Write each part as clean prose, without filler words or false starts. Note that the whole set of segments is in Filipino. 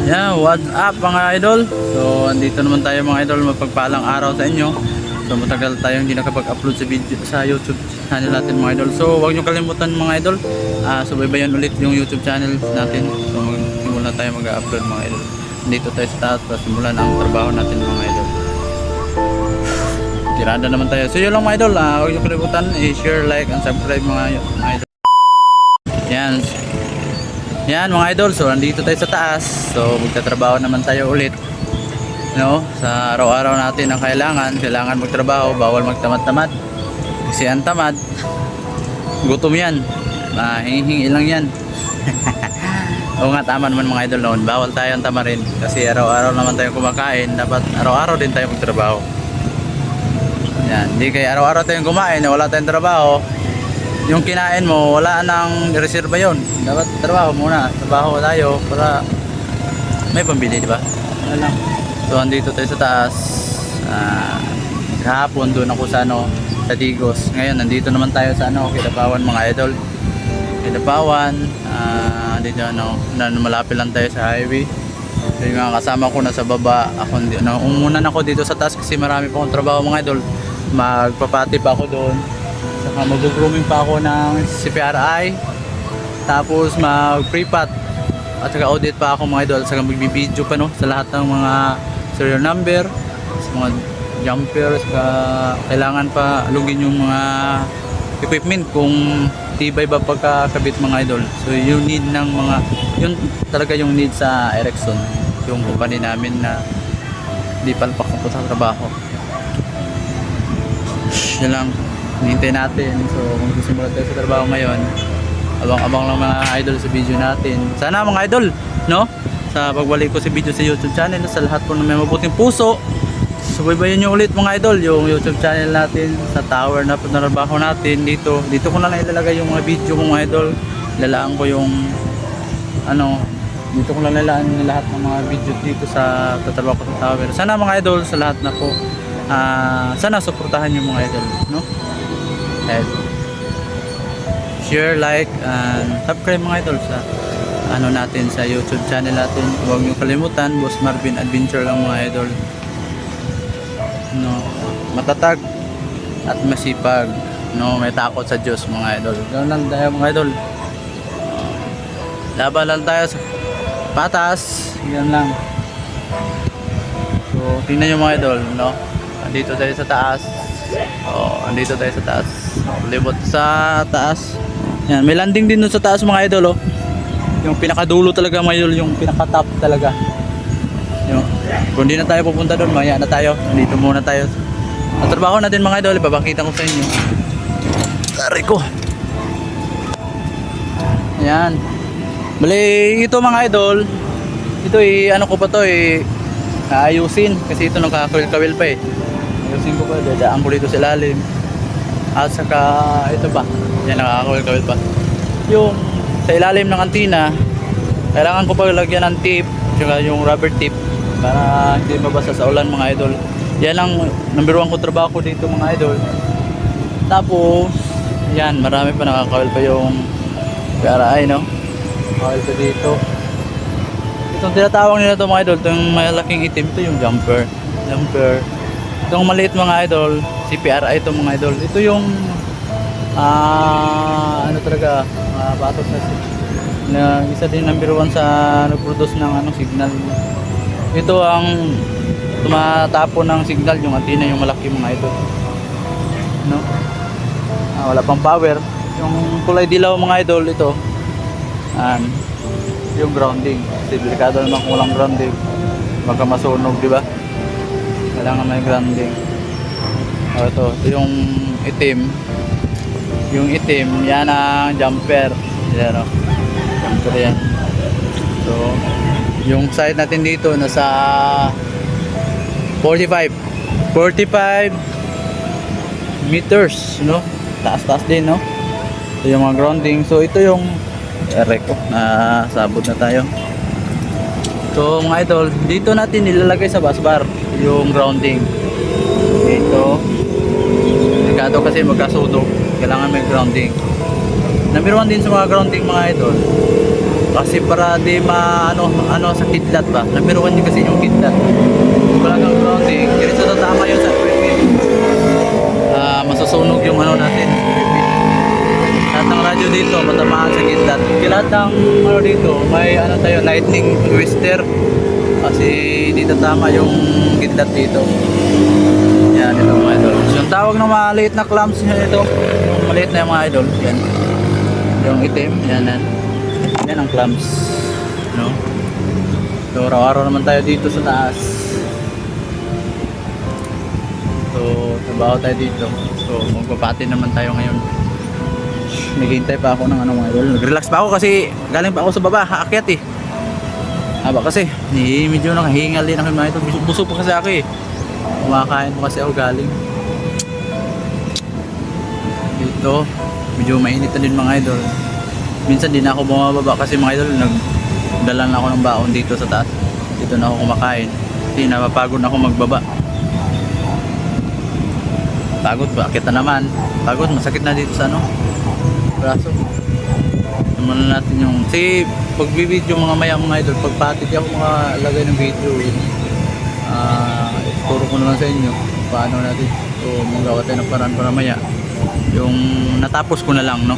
Yeah, what's up mga idol? So, andito naman tayo mga idol, mapagpalang araw sa inyo. So, matagal tayo hindi nakapag-upload sa video sa YouTube channel natin mga idol. So, huwag nyo kalimutan mga idol, subaybayan ulit yung YouTube channel natin. So, magsimula tayo mag-upload mga idol. Andito tayo sa taas para simulan ang trabaho natin mga idol. Tirada naman tayo. So, yun lang mga idol, huwag nyo kalimutan i-share, like, and subscribe mga idol. Yan. Yan mga idol, so nandito tayo sa taas. So magtatrabaho naman tayo ulit, no? Sa araw-araw natin ang kailangan magtrabaho, bawal magtamad-tamad. Kasi ang tamad, gutom yan, hihingi lang yan. Oo nga, tama naman mga idol noon, bawal tayong tamarin. Kasi araw-araw naman tayo kumakain, dapat araw-araw din tayo magtrabaho. Yan, hindi kaya araw-araw tayong kumain, wala tayong trabaho. Yung kinain mo, wala nang reserva yon. Dapat trabaho muna. Trabaho tayo para may pambili, di ba? Wala lang. So, andito tayo sa taas. Kahapon doon ako sa sa Digos. Ngayon, nandito naman tayo sa Kidapawan mga idol. Kidapawan. Dito malapit lang tayo sa highway. Yung mga kasama ko nasa baba. Umunan ako dito sa taas kasi marami pa akong trabaho mga idol. Magpapati pa ako doon. Saka mag-grooming pa ako ng CPRI, tapos mag-pre-pot at saka audit pa ako mga idol. Saka magbibideo pa sa lahat ng mga serial number, sa mga jumper. Saka kailangan pa alugin yung mga equipment kung tibay ba pagkakabit mga idol. So you need ng mga, yun talaga yung need sa Ericsson, yung company namin na di palpak ako sa trabaho. Yun lang, hinintay natin. So magsisimula tayo sa trabaho ngayon. Abang-abang lang mga idol sa video natin. Sana mga idol, no? Sa pagbalik ko sa video sa YouTube channel, sa lahat po na may mabuting puso, subaybayan nyo ulit mga idol yung YouTube channel natin sa tower na trabaho natin dito. Dito ko na lang ilalagay yung mga video ko mga idol. Lalaan ko yung dito ko lang lalaan yung lahat ng mga video dito sa tatrabaho ko sa tower. Sana mga idol, sa lahat na po, sana suportahan yung mga idol, no? And share, like, and subscribe mga idol sa natin sa YouTube channel natin. Huwag niyo kalimutan, Boss Marvin Adventure lang mga idol, no? Matatag at masipag, no? May takot sa Diyos mga idol. Ganoon lang tayo mga idol. Laban lang tayo sa patas, yan lang. So tingnan niyo mga idol, no? Andito tayo sa taas. Andito tayo sa taas. Libot sa taas. Yan, may landing din doon sa taas mga idol, yung pinakadulo talaga mga idol, yung pinaka-top talaga. Kung di na tayo pupunta doon, maya na tayo. Dito muna tayo. Ang trabaho natin mga idol, ipapakita ko sa inyo. Tari ko. Yan. Bali, ito mga idol, ito ko pa to ayusin kasi ito nakakawil-kawil pa ayusin ko pa, dadaan ko dito sa ilalim. At saka ito pa, yan, nakakawil-kawil pa yung sa ilalim ng antina. Kailangan ko pa lagyan ng tape, saka yung rubber tape para hindi mabasa sa ulan mga idol. Yan ang number 1 ko trabaho ko dito mga idol. Tapos yan, marami pa nakakawil pa yung PRI, no? Nakakawil pa dito. Itong tinatawag nila ito mga idol, itong malaking itim, ito yung jumper. Itong maliit mga idol, CPRI ito mga idol. Ito yung talaga, batok na isa din number 1 sa nag-produce ng signal. Ito ang tumatapon ng signal, yung antenna, yung malaki mga idol, no? Wala pang power. Yung kulay dilaw mga idol, ito yung grounding. Kasi delikado naman kung walang grounding, baka masunog, di ba? Kailangan may grounding. Ito yung itim. Yung itim, yan ang jumper. Yan, jumper yan. So yung side natin dito nasa 45 meters, no? Taas-taas din, no? Ito yung mga grounding. So ito yung ko, sabot na tayo. So mga idol, dito natin nilalagay sa busbar yung grounding. Dito delikado kasi magkasunog, kailangan may grounding. Number 1 din sa mga grounding mga idol, Kasi para di ano sa kidlat ba. Namiruan niyo kasi yung kidlat. Wala kang grounding. Diretso tama yun sa equipment. Masusunog yung ano natin. Lahat ng radyo dito matamaan sa kidlat. Lahat ng ano dito may ano tayo lightning twister. Kasi dito tama yung kidlat dito. Yan ito mga idol. Yung tawag ng maliit na clamps ito. Yung maliit na yung mga idol. Yan. Yung itim. Yan. Yan ang clamps. No? So araw-araw naman tayo dito sa taas. So trabaho tayo dito. So magpapati naman tayo ngayon. Naghihintay pa ako ng ano mga idol. Nag-relax pa ako kasi galing pa ako sa baba. Aakyat eh. Haba kasi. Medyo nakahingal din ako mga idol. Busog pa kasi ako eh. Kumakain mo kasi ako galing dito. Medyo mainit na din mga idol. Minsan din ako bumababa kasi mga idol nagdala na ako ng baon dito sa taas. Dito na ako kumakain kasi napapagod na ako magbaba. Pagod ba? Akit na naman. Pagod, masakit na dito sa ano braso. Naman natin yung kasi pagbibideo mga mga idol, pagpati di ako makalagay ng video turo ko naman sa inyo paano natin so magawa tayo ng paraan para maya yung natapos ko na lang no.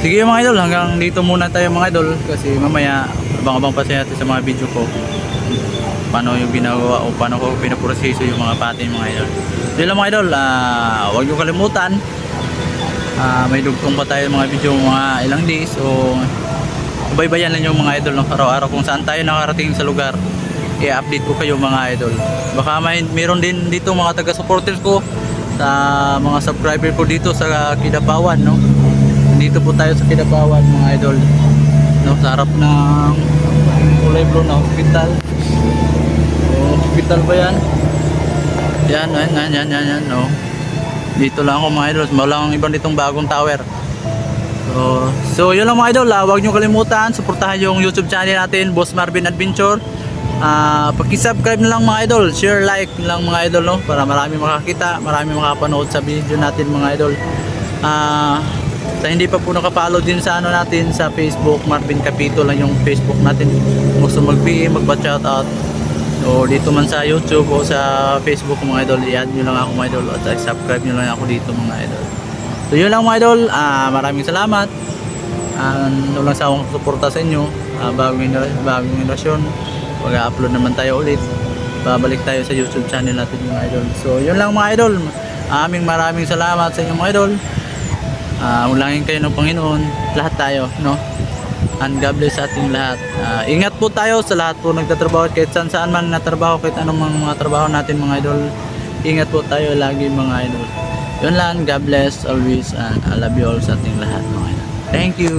Sige mga idol, hanggang dito muna tayo mga idol kasi mamaya abang-abang pa natin sa mga video ko paano yung ginagawa o paano ko pinaproseso yung mga pati mga idol. Yun lang mga idol, huwag nyo kalimutan may dugtong pa tayo mga video mga ilang days o baybayan lang yung mga idol ng araw-araw kung saan tayo nakarating sa lugar. I-update ko kayo mga idol. Baka mayroon din dito mga taga-supporters ko sa mga subscriber ko dito sa Kidapawan no. Dito po tayo sa Kidapawan mga idol. No, sa harap ng kulay blue na hospital. Hospital ba yan? Yan no. Dito lang ako mga idol. Walang ibang ditong bagong tower. So yun lang mga idol, huwag nyo kalimutan suportahan yung YouTube channel natin, Boss Marvin Adventure. Paki-subscribe na lang mga idol, share, like lang mga idol no, para marami makakita, marami makapanood sa video natin mga idol. Sa hindi pa po nakapollow din sa ano natin sa Facebook, Marvin Capito lang yung Facebook natin. Gusto mag-PM, magpa-shoutout o dito man sa YouTube o sa Facebook mga idol, i-add nyo lang ako mga idol at subscribe nyo lang ako dito mga idol. So yun lang mga idol, maraming salamat. Walang sawang suporta sa inyo. Bagong relasyon, mag-upload naman tayo ulit. Babalik tayo sa YouTube channel natin mga idol. So yun lang mga idol, maraming salamat sa inyo mga idol. Ulangin kayo ng Panginoon, lahat tayo no. And God bless sa ating lahat. Ingat po tayo sa lahat po nagtatrabaho kahit saan man natrabaho, kahit anong mga trabaho natin mga idol. Ingat po tayo lagi mga idol. Yun lang, God bless always and I love you all sa ating lahat mga idol. Thank you.